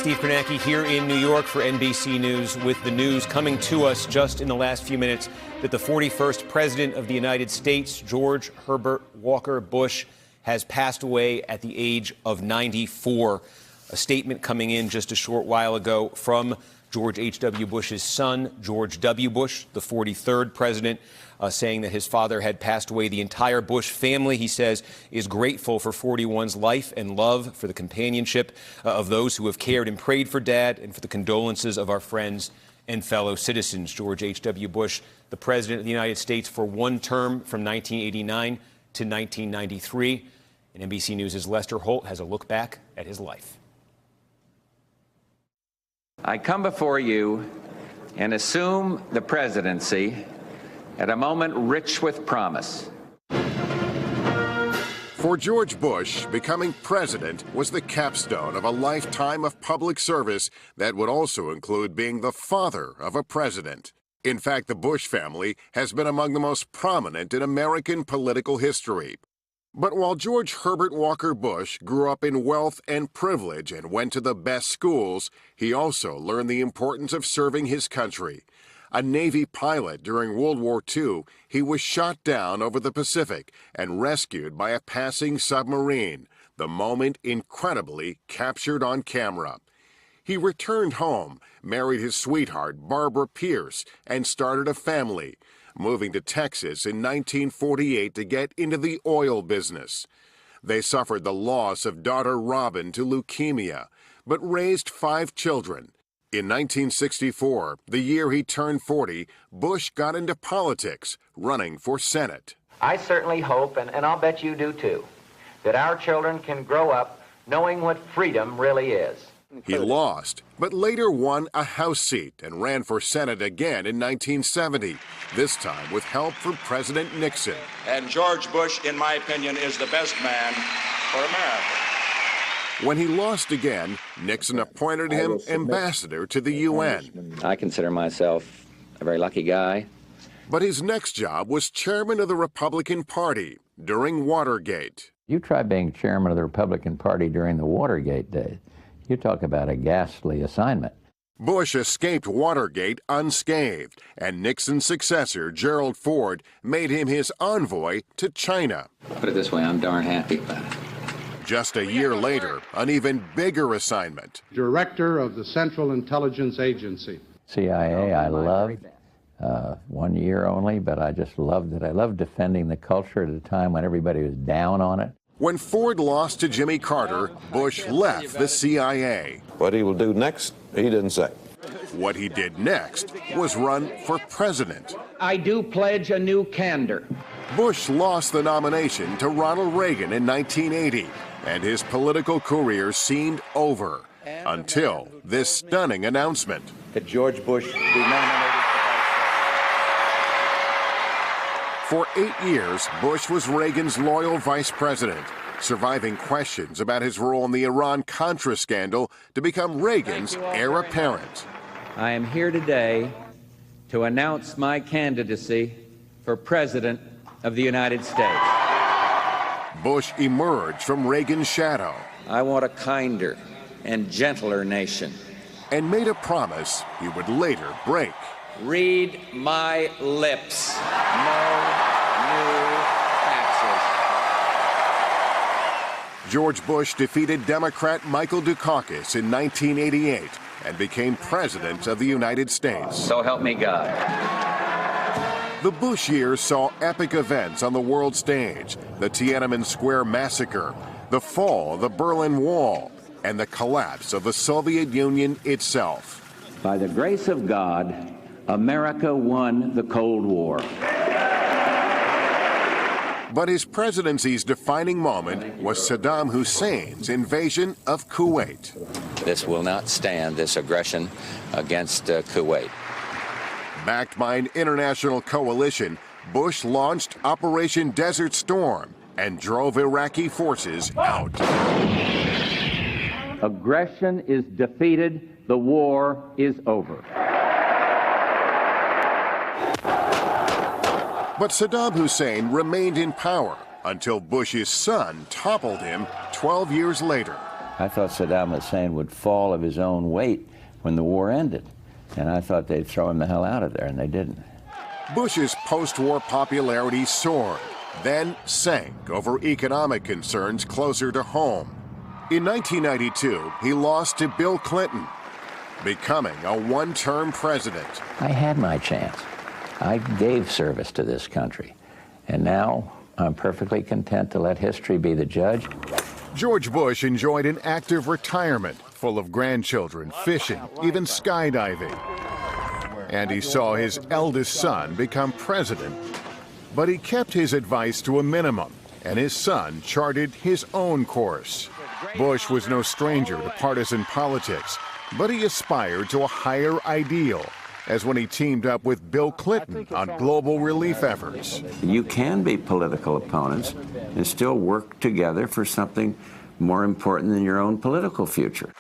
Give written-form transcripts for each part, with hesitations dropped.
Steve Kornacki here in New York for NBC News with the news coming to us just in the last few minutes that the 41st President of the United States, George Herbert Walker Bush, has passed away at the age of 94. A statement coming in just a short while ago from George H.W. Bush's son, George W. Bush, the 43rd president, saying that his father had passed away. The entire Bush family, he says, is grateful for 41's life and love, for the companionship of those who have cared and prayed for Dad, and for the condolences of our friends and fellow citizens. George H.W. Bush, the President of the United States for one term from 1989 to 1993. And NBC News' Lester Holt has a look back at his life. I come before you and assume the presidency at a moment rich with promise. For George Bush, becoming president was the capstone of a lifetime of public service that would also include being the father of a president. In fact, the Bush family has been among the most prominent in American political history. But while George Herbert Walker Bush grew up in wealth and privilege and went to the best schools, he also learned the importance of serving his country. A Navy pilot during World War II, he was shot down over the Pacific and rescued by a passing submarine, the moment incredibly captured on camera. He returned home, married his sweetheart, Barbara Pierce, and started a family, moving to Texas in 1948 to get into the oil business. They suffered the loss of daughter Robin to leukemia, but raised 5 children. In 1964, the year he turned 40, Bush got into politics, running for Senate. I certainly hope, and I'll bet you do too, that our children can grow up knowing what freedom really is. He lost, but later won a House seat and ran for Senate again in 1970, this time with help from President Nixon. And George Bush, in my opinion, is the best man for America. When he lost again, Nixon appointed him ambassador to the UN. I consider myself a very lucky guy. But his next job was chairman of the Republican Party during Watergate. You try being chairman of the Republican Party during the Watergate days. You talk about a ghastly assignment. Bush escaped Watergate unscathed, and Nixon's successor, Gerald Ford, made him his envoy to China. Put it this way, I'm darn happy about it. Just a year later, an even bigger assignment. Director of the Central Intelligence Agency. CIA, I loved. 1 year only, but I just loved it. I loved defending the culture at a time when everybody was down on it. When Ford lost to Jimmy Carter, Bush left the CIA. What he will do next, he didn't say. What he did next was run for president. I do pledge a new candor. Bush lost the nomination to Ronald Reagan in 1980, and his political career seemed over until this stunning announcement. That George Bush be nominated For 8 years, Bush was Reagan's loyal vice president, surviving questions about his role in the Iran-Contra scandal to become Reagan's heir apparent. I am here today to announce my candidacy for President of the United States. Bush emerged from Reagan's shadow. I want a kinder and gentler nation. And made a promise he would later break. Read my lips. No new taxes. George Bush defeated Democrat Michael Dukakis in 1988 and became President of the United States. So help me God. The Bush years saw epic events on the world stage: the Tiananmen Square massacre, the fall of the Berlin Wall, and the collapse of the Soviet Union itself. By the grace of God, America won the Cold War. But his presidency's defining moment was Saddam Hussein's invasion of Kuwait. This will not stand, this aggression against Kuwait. Backed by an international coalition, Bush launched Operation Desert Storm and drove Iraqi forces out. Aggression is defeated, the war is over. But Saddam Hussein remained in power until Bush's son toppled him 12 years later. I thought Saddam Hussein would fall of his own weight when the war ended. And I thought they'd throw him the hell out of there, and they didn't. Bush's post-war popularity soared, then sank over economic concerns closer to home. In 1992, he lost to Bill Clinton, becoming a one-term president. I had my chance. I gave service to this country. And now I'm perfectly content to let history be the judge. George Bush enjoyed an active retirement, full of grandchildren, fishing, even skydiving. And he saw his eldest son become president. But he kept his advice to a minimum, and his son charted his own course. Bush was no stranger to partisan politics, but he aspired to a higher ideal, as when he teamed up with Bill Clinton on global relief efforts. You can be political opponents and still work together for something more important than your own political future.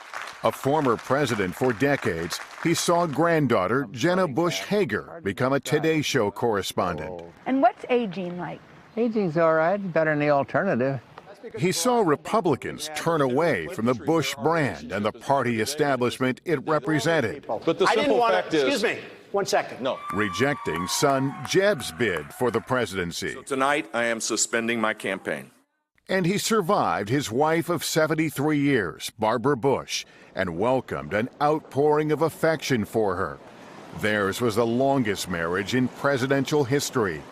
A former president for decades, he saw granddaughter Jenna Bush Hager become a Today Show correspondent. And what's aging like? Aging's all right, better than the alternative. He saw Republicans turn away from the Bush brand and the party establishment it represented. But the simple fact is... Excuse me, 1 second. No. Rejecting son Jeb's bid for the presidency. So tonight, I am suspending my campaign. And he survived his wife of 73 years, Barbara Bush, and welcomed an outpouring of affection for her. Theirs was the longest marriage in presidential history.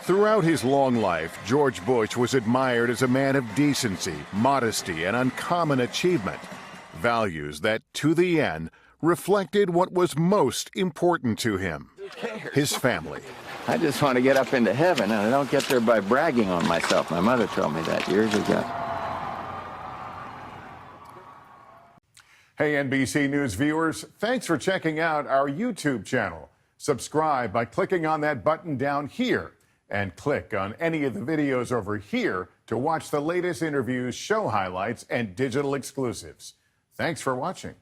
Throughout his long life, George Bush was admired as a man of decency, modesty, and uncommon achievement, values that, to the end, reflected what was most important to him, his family. I just want to get up into heaven, and I don't get there by bragging on myself. My mother told me that years ago. Hey, NBC News viewers, thanks for checking out our YouTube channel. Subscribe by clicking on that button down here, and click on any of the videos over here to watch the latest interviews, show highlights, and digital exclusives. Thanks for watching.